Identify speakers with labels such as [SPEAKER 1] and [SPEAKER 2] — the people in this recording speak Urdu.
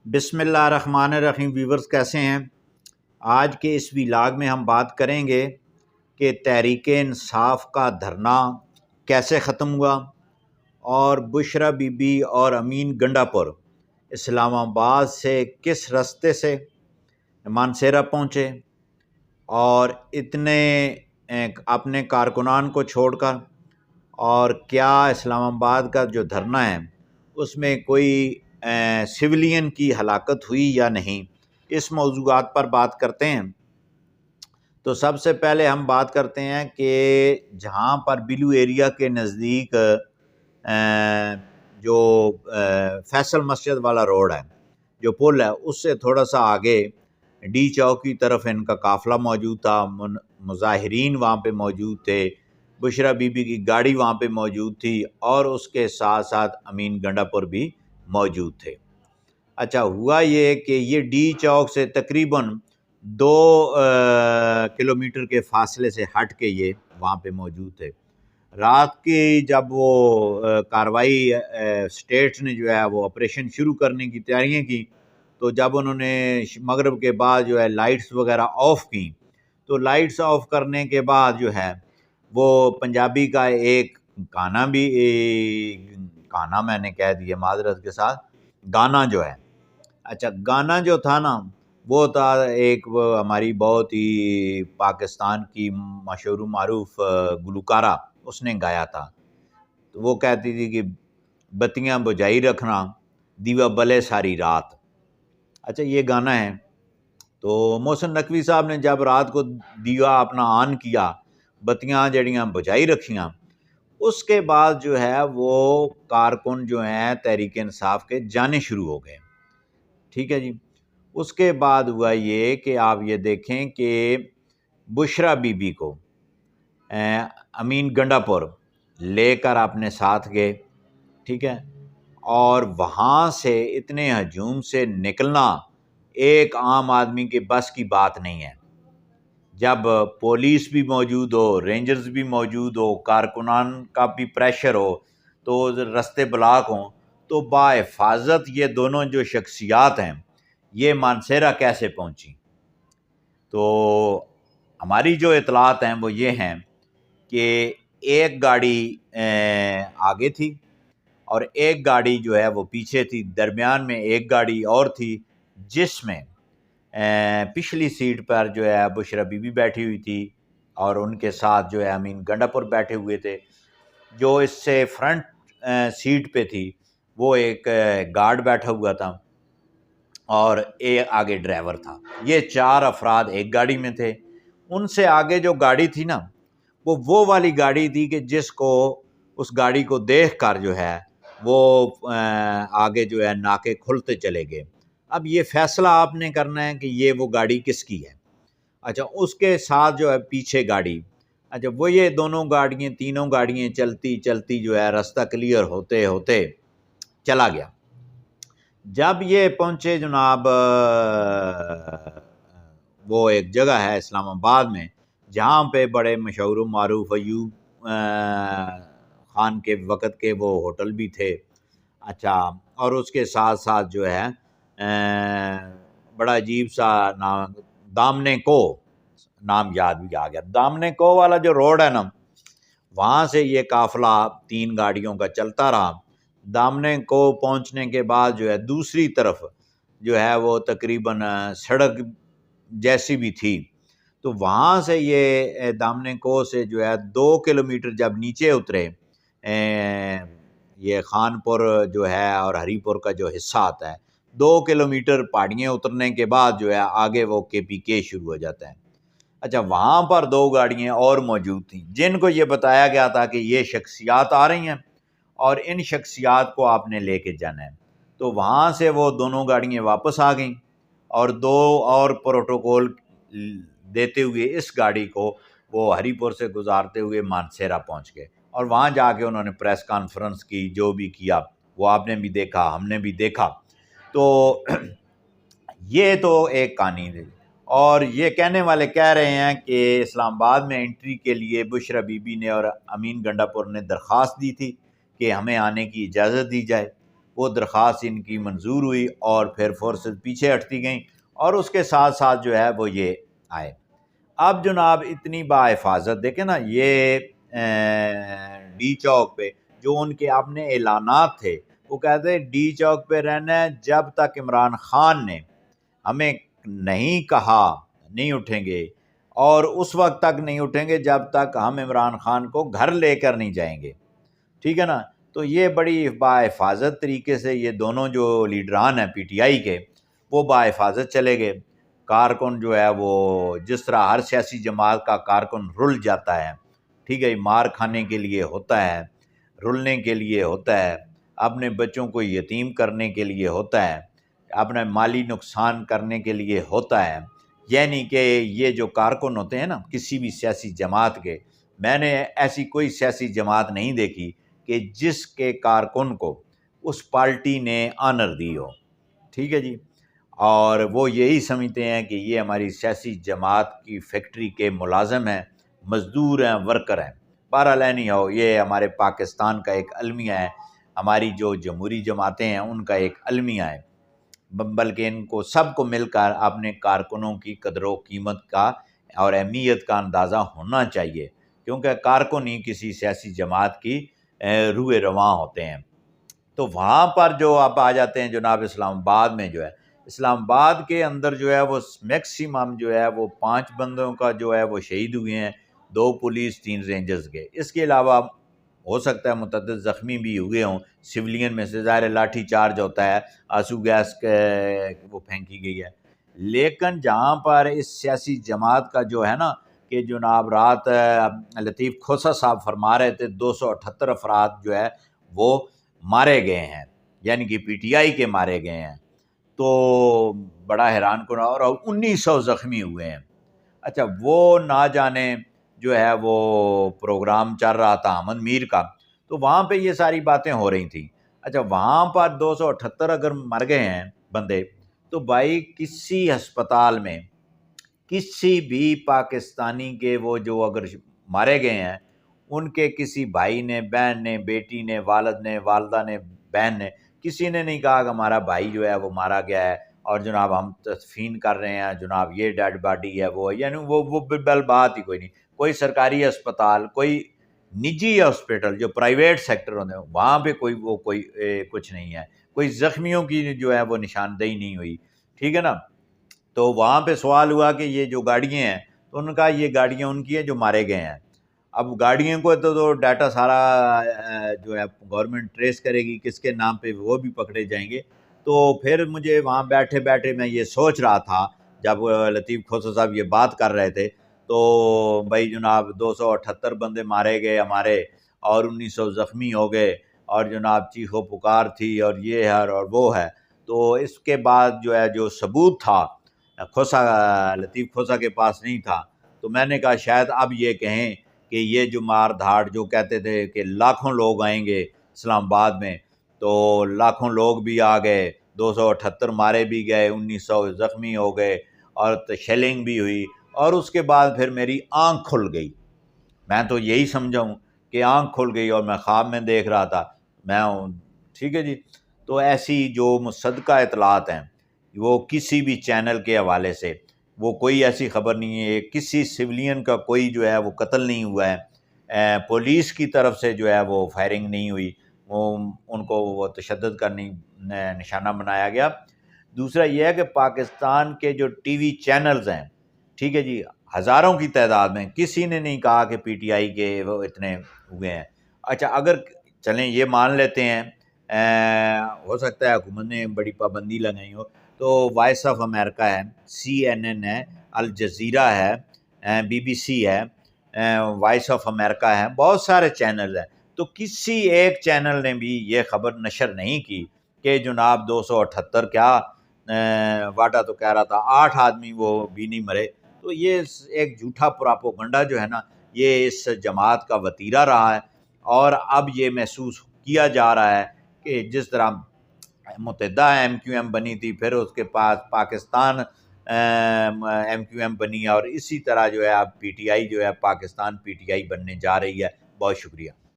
[SPEAKER 1] بسم اللہ الرحمن الرحیم۔ ویورز کیسے ہیں؟ آج کے اس ویلاگ میں ہم بات کریں گے کہ تحریک انصاف کا دھرنا کیسے ختم ہوا اور بشرا بی بی اور امین گنڈاپور اسلام آباد سے کس راستے سے مانسہرہ پہنچے اور اتنے اپنے کارکنان کو چھوڑ کر، اور کیا اسلام آباد کا جو دھرنا ہے اس میں کوئی سویلین کی ہلاکت ہوئی یا نہیں، اس موضوعات پر بات کرتے ہیں۔ تو سب سے پہلے ہم بات کرتے ہیں کہ جہاں پر بلو ایریا کے نزدیک جو فیصل مسجد والا روڈ ہے، جو پل ہے، اس سے تھوڑا سا آگے ڈی چوک کی طرف ان کا قافلہ موجود تھا، مظاہرین وہاں پہ موجود تھے، بشرا بی بی کی گاڑی وہاں پہ موجود تھی، اور اس کے ساتھ ساتھ امین گنڈاپور بھی موجود تھے۔ اچھا، ہوا یہ کہ یہ ڈی چوک سے تقریباً 2 کلومیٹر کے فاصلے سے ہٹ کے یہ وہاں پہ موجود تھے۔ رات کی جب وہ کاروائی اسٹیٹ نے جو ہے وہ آپریشن شروع کرنے کی تیاریاں کی، تو جب انہوں نے مغرب کے بعد جو ہے لائٹس وغیرہ آف کی، تو لائٹس آف کرنے کے بعد جو ہے وہ پنجابی کا ایک گانا بھی گانا میں نے کہہ دیا معذرت کے ساتھ، گانا جو ہے، اچھا گانا جو تھا نا، وہ تھا ایک ہماری بہت ہی پاکستان کی مشہور و معروف گلوکارہ، اس نے گایا تھا۔ تو وہ کہتی تھی کہ بتیاں بجھائی رکھنا، دیوا بلے ساری رات۔ اچھا، یہ گانا ہے۔ تو محسن نقوی صاحب نے جب رات کو دیوا اپنا آن کیا، بتیاں جڑیاں بجھائی رکھیاں، اس کے بعد جو ہے وہ کارکن جو ہیں تحریک انصاف کے جانے شروع ہو گئے، ٹھیک ہے جی۔ اس کے بعد ہوا یہ کہ آپ یہ دیکھیں کہ بشرا بی بی کو امین گنڈاپور لے کر اپنے ساتھ گئے، ٹھیک ہے، اور وہاں سے اتنے ہجوم سے نکلنا ایک عام آدمی کے بس کی بات نہیں ہے۔ جب پولیس بھی موجود ہو، رینجرز بھی موجود ہو، کارکنان کا بھی پریشر ہو، تو رستے بلاک ہوں، تو بحفاظت یہ دونوں جو شخصیات ہیں یہ مانسہرہ کیسے پہنچی؟ تو ہماری جو اطلاعات ہیں وہ یہ ہیں کہ ایک گاڑی آگے تھی اور ایک گاڑی جو ہے وہ پیچھے تھی، درمیان میں ایک گاڑی اور تھی جس میں پچھلی سیٹ پر جو ہے بشرا بی بی بیٹھی ہوئی تھی، اور ان کے ساتھ جو ہے امین گنڈاپور بیٹھے ہوئے تھے۔ جو اس سے فرنٹ سیٹ پہ تھی وہ ایک گارڈ بیٹھا ہوا تھا، اور ایک آگے ڈرائیور تھا۔ یہ 4 افراد ایک گاڑی میں تھے۔ ان سے آگے جو گاڑی تھی نا، وہ والی گاڑی تھی کہ جس کو اس گاڑی کو دیکھ کر جو ہے وہ آگے جو ہے ناکے کھلتے چلے گئے۔ اب یہ فیصلہ آپ نے کرنا ہے کہ یہ وہ گاڑی کس کی ہے۔ اچھا، اس کے ساتھ جو ہے پیچھے گاڑی، اچھا وہ یہ دونوں گاڑیاں، تینوں گاڑیاں چلتی چلتی جو ہے راستہ کلیئر ہوتے ہوتے چلا گیا۔ جب یہ پہنچے جناب وہ ایک جگہ ہے اسلام آباد میں جہاں پہ بڑے مشہور و معروف ایوب خان کے وقت کے وہ ہوٹل بھی تھے، اچھا، اور اس کے ساتھ ساتھ جو ہے بڑا عجیب سا نام، دامنے کو نام یاد بھی آ گیا۔ دامنے کو والا جو روڈ ہے نا، وہاں سے یہ قافلہ 3 گاڑیوں کا چلتا رہا۔ دامنے کو پہنچنے کے بعد جو ہے دوسری طرف جو ہے وہ تقریباً سڑک جیسی بھی تھی، تو وہاں سے یہ دامنے کو سے جو ہے 2 کلومیٹر جب نیچے اترے، یہ خان پور جو ہے اور ہری پور کا جو حصہ آتا ہے، 2 کلومیٹر پہاڑیاں اترنے کے بعد جو ہے آگے وہ KPK شروع ہو جاتا ہے۔ اچھا، وہاں پر 2 گاڑیاں اور موجود تھیں جن کو یہ بتایا گیا تھا کہ یہ شخصیات آ رہی ہیں اور ان شخصیات کو آپ نے لے کے جانا ہے۔ تو وہاں سے وہ دونوں گاڑیاں واپس آ گئیں اور 2 اور پروٹوکول دیتے ہوئے اس گاڑی کو وہ ہری پور سے گزارتے ہوئے مانسہرہ پہنچ گئے، اور وہاں جا کے انہوں نے پریس کانفرنس کی، جو بھی کیا وہ آپ نے بھی دیکھا، ہم نے بھی دیکھا۔ تو یہ تو ایک کہانی ہے، اور یہ کہنے والے کہہ رہے ہیں کہ اسلام آباد میں انٹری کے لیے بشرا بی بی نے اور امین گنڈاپور نے درخواست دی تھی کہ ہمیں آنے کی اجازت دی جائے۔ وہ درخواست ان کی منظور ہوئی اور پھر فورسز پیچھے ہٹتی گئیں اور اس کے ساتھ ساتھ جو ہے وہ یہ آئے۔ اب جناب اتنی باحفاظت دیکھیں نا، یہ ڈی چوک پہ جو ان کے اپنے اعلانات تھے، وہ کہتے ہیں ڈی چوک پہ رہنا ہے جب تک عمران خان نے ہمیں نہیں کہا نہیں اٹھیں گے، اور اس وقت تک نہیں اٹھیں گے جب تک ہم عمران خان کو گھر لے کر نہیں جائیں گے، ٹھیک ہے نا۔ تو یہ بڑی باحفاظت طریقے سے یہ دونوں جو لیڈران ہیں پی ٹی آئی کے، وہ باحفاظت چلے گئے۔ کارکن جو ہے وہ جس طرح ہر سیاسی جماعت کا کارکن رل جاتا ہے، ٹھیک ہے، مار کھانے کے لیے ہوتا ہے، رلنے کے لیے ہوتا ہے، اپنے بچوں کو یتیم کرنے کے لیے ہوتا ہے، اپنا مالی نقصان کرنے کے لیے ہوتا ہے، یعنی کہ یہ جو کارکن ہوتے ہیں نا کسی بھی سیاسی جماعت کے، میں نے ایسی کوئی سیاسی جماعت نہیں دیکھی کہ جس کے کارکن کو اس پارٹی نے آنر دی ہو، ٹھیک ہے جی، اور وہ یہی سمجھتے ہیں کہ یہ ہماری سیاسی جماعت کی فیکٹری کے ملازم ہیں، مزدور ہیں، ورکر ہیں۔ بہرحال نہیں ہو، یہ ہمارے پاکستان کا ایک المیہ ہے، ہماری جو جمہوری جماعتیں ہیں ان کا ایک المیہ ہے، بلکہ ان کو سب کو مل کر اپنے کارکنوں کی قدر و قیمت کا اور اہمیت کا اندازہ ہونا چاہیے، کیونکہ کارکن ہی کسی سیاسی جماعت کی روح رواں ہوتے ہیں۔ تو وہاں پر جو آپ آ جاتے ہیں جناب اسلام آباد میں، جو ہے اسلام آباد کے اندر جو ہے وہ میکسیمم جو ہے وہ 5 بندوں کا جو ہے وہ شہید ہوئے ہیں، 2 پولیس 3 رینجرز کے، اس کے علاوہ ہو سکتا ہے متعدد زخمی بھی ہوئے ہوں سویلین میں سے، ظاہر لاٹھی چارج ہوتا ہے، آنسو گیس وہ پھینکی گئی ہے۔ لیکن جہاں پر اس سیاسی جماعت کا جو ہے نا کہ جناب رات لطیف کھوسہ صاحب فرما رہے تھے 278 افراد جو ہے وہ مارے گئے ہیں، یعنی کہ پی ٹی آئی کے مارے گئے ہیں، تو بڑا حیران کن، اور 1900 زخمی ہوئے ہیں۔ اچھا، وہ نہ جانے جو ہے وہ پروگرام چل رہا تھا احمد میر کا، تو وہاں پہ یہ ساری باتیں ہو رہی تھیں۔ اچھا، وہاں پر 278 اگر مر گئے ہیں بندے، تو بھائی کسی ہسپتال میں کسی بھی پاکستانی کے وہ جو اگر مارے گئے ہیں، ان کے کسی بھائی نے، بہن نے، بیٹی نے، والد نے، والدہ نے، بہن نے، کسی نے نہیں کہا کہ ہمارا بھائی جو ہے وہ مارا گیا ہے اور جناب ہم تدفین کر رہے ہیں، جناب یہ ڈیڈ باڈی ہے، وہ یعنی وہ بل بات ہی کوئی نہیں۔ کوئی سرکاری اسپتال، کوئی نجی ہاسپٹل جو پرائیویٹ سیکٹر ہوتے ہیں، وہاں پہ کوئی کچھ نہیں ہے، کوئی زخمیوں کی جو ہے وہ نشاندہی نہیں ہوئی، ٹھیک ہے نا۔ تو وہاں پہ سوال ہوا کہ یہ جو گاڑیاں ہیں، تو انہوں نے کہا یہ گاڑیاں ان کی ہیں جو مارے گئے ہیں۔ اب گاڑیوں کو تو ڈیٹا سارا جو ہے گورنمنٹ ٹریس کرے گی کس کے نام پہ، وہ بھی پکڑے جائیں گے۔ تو پھر مجھے وہاں بیٹھے بیٹھے میں یہ سوچ رہا تھا، جب لطیف کھوسہ صاحب یہ بات کر رہے تھے، تو بھائی جناب 278 بندے مارے گئے ہمارے، اور 1900 زخمی ہو گئے، اور جناب چیخ و پکار تھی، اور یہ ہے اور وہ ہے۔ تو اس کے بعد جو ہے جو ثبوت تھا لطیف کھوسہ کے پاس نہیں تھا، تو میں نے کہا شاید اب یہ کہیں کہ یہ جو مار دھاڑ جو کہتے تھے کہ لاکھوں لوگ آئیں گے اسلام آباد میں، تو لاکھوں لوگ بھی آ گئے، 278 مارے بھی گئے، 1900 زخمی ہو گئے، اور شیلنگ بھی ہوئی، اور اس کے بعد پھر میری آنکھ کھل گئی۔ میں تو یہی سمجھا ہوں کہ آنکھ کھل گئی اور میں خواب میں دیکھ رہا تھا میں ہوں، ٹھیک ہے جی۔ تو ایسی جو مصدقہ اطلاعات ہیں، وہ کسی بھی چینل کے حوالے سے وہ کوئی ایسی خبر نہیں ہے، کسی سویلین کا کوئی جو ہے وہ قتل نہیں ہوا ہے، پولیس کی طرف سے جو ہے وہ فائرنگ نہیں ہوئی، ان کو وہ تشدد کرنے نشانہ بنایا گیا۔ دوسرا یہ ہے کہ پاکستان کے جو ٹی وی چینلز ہیں، ٹھیک ہے جی، ہزاروں کی تعداد میں، کسی نے نہیں کہا کہ پی ٹی آئی کے وہ اتنے ہوئے ہیں۔ اچھا، اگر چلیں یہ مان لیتے ہیں ہو سکتا ہے حکومت نے بڑی پابندی لگائی ہو، تو وائس آف امریکہ ہے، سی این این ہے، الجزیرہ ہے، بی بی سی ہے، وائس آف امریکہ ہے، بہت سارے چینل ہیں، تو کسی ایک چینل نے بھی یہ خبر نشر نہیں کی کہ جناب 278 کیا واٹا تو کہہ رہا تھا 8 آدمی وہ بھی نہیں مرے۔ تو یہ ایک جھوٹا پراپوگنڈا جو ہے نا، یہ اس جماعت کا وتیرہ رہا ہے، اور اب یہ محسوس کیا جا رہا ہے کہ جس طرح متحدہ ایم کیو ایم بنی تھی، پھر اس کے پاس پاکستان ایم کیو ایم بنی ہے، اور اسی طرح جو ہے اب پی ٹی آئی جو ہے پاکستان پی ٹی آئی بننے جا رہی ہے۔ بہت شکریہ۔